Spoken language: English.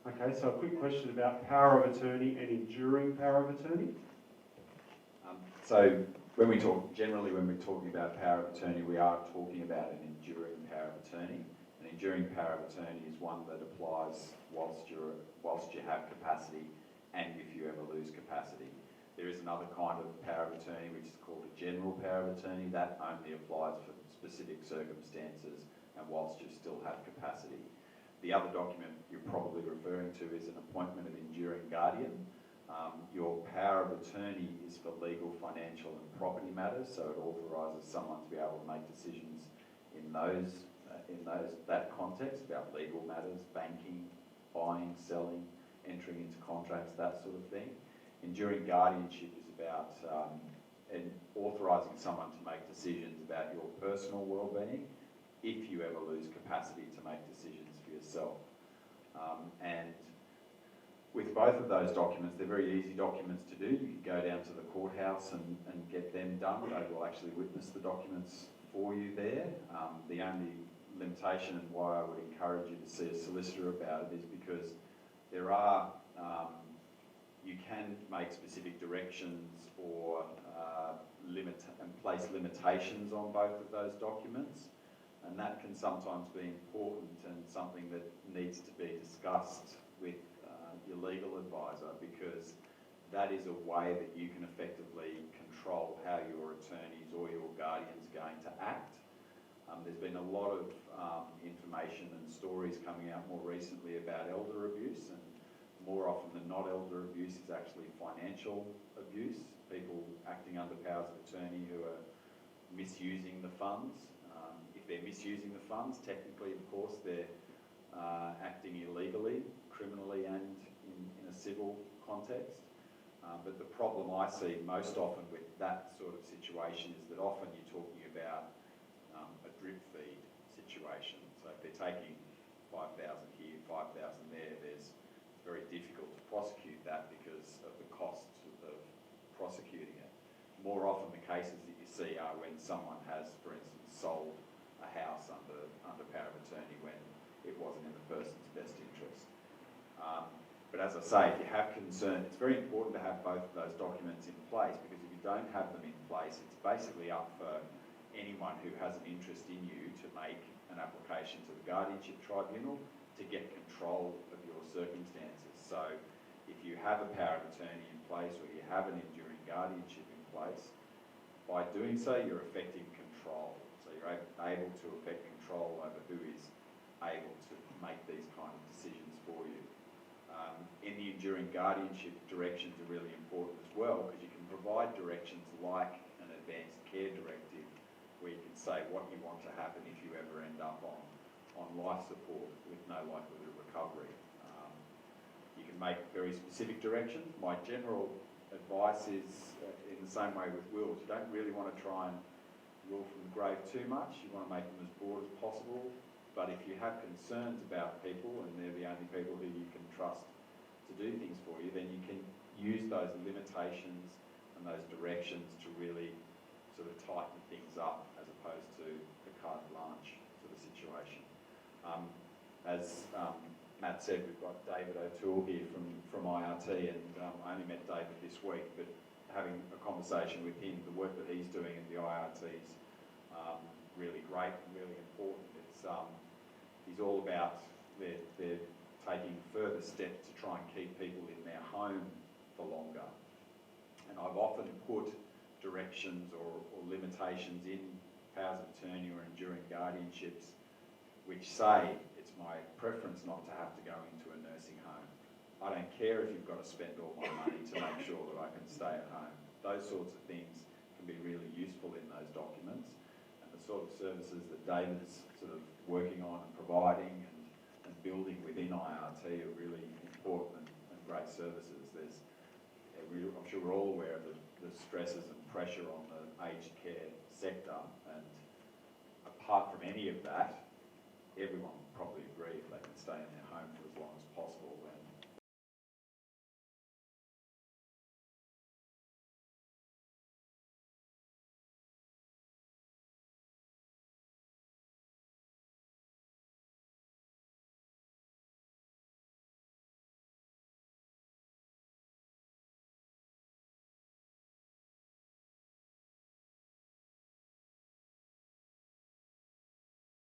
Okay, so a quick question about power of attorney and enduring power of attorney. So generally when we're talking about power of attorney, we are talking about an enduring power of attorney. An enduring power of attorney is one that applies whilst you have capacity and if you ever lose capacity. There is another kind of power of attorney which is called a general power of attorney. That only applies for specific circumstances and whilst you still have capacity. The other document you're probably referring to is an appointment of enduring guardian. Your power of attorney is for legal, financial and property matters, so it authorises someone to be able to make decisions in that context about legal matters, banking, buying, selling, entering into contracts, that sort of thing. Enduring guardianship is about authorising someone to make decisions about your personal well-being if you ever lose capacity to make decisions for yourself. And with both of those documents, they're very easy documents to do. You can go down to the courthouse and get them done. They will actually witness the documents for you there. The only limitation and why I would encourage you to see a solicitor about it is because there are, you can make specific directions or place limitations on both of those documents. And that can sometimes be important and something that needs to be discussed with your legal advisor, because that is a way that you can effectively control how your attorneys or your guardians are going to act. There's been a lot of information and stories coming out more recently about elder abuse, and more often than not, elder abuse is actually financial abuse, people acting under powers of attorney who are misusing the funds. If they're misusing the funds, technically, of course, they're acting illegally, criminally and in a civil context. But the problem I see most often with that sort of situation is that often you're talking about a drip feed situation. So if they're taking 5,000 here, 5,000 there, it's very difficult to prosecute that because of the costs of prosecuting it. More often the cases that you see are when someone has, for instance, sold a house under power of attorney when it wasn't in the person's best interest. But as I say, if you have concern, it's very important to have both of those documents in place, because if you don't have them in place, it's basically up for anyone who has an interest in you to make an application to the Guardianship Tribunal to get control of your circumstances. So if you have a power of attorney in place or you have an enduring guardianship in place, by doing so you're affecting control. So you're able to affect control over who is able to make these kind of decisions for you. In the enduring guardianship, directions are really important as well, because you can provide directions like an advanced care directive, where you can say what you want to happen if you ever end up on life support with no likelihood of recovery. You can make very specific directions. My general advice is, in the same way with wills, you don't really want to try and will from the grave too much. You want to make them as broad as possible. But if you have concerns about people and they're the only people who you can trust to do things for you, then you can use those limitations and those directions to really sort of tighten things up, as opposed to the carte blanche sort of situation. As Matt said, we've got David O'Toole here from IRT, and I only met David this week, but having a conversation with him, the work that he's doing at the IRT is really great and really important. It's he's all about they're taking further steps to try and keep people in their home for longer. And I've often put directions or limitations in powers of attorney or enduring guardianships which say it's my preference not to have to go into a nursing home. I don't care if you've got to spend all my money to make sure that I can stay at home. Those sorts of things can be really useful in those documents, and the sort of services that David's sort of working on and providing and building within IRT are really important and great services. I'm sure we're all aware of the stresses and pressure on the aged care sector, and apart from any of that, everyone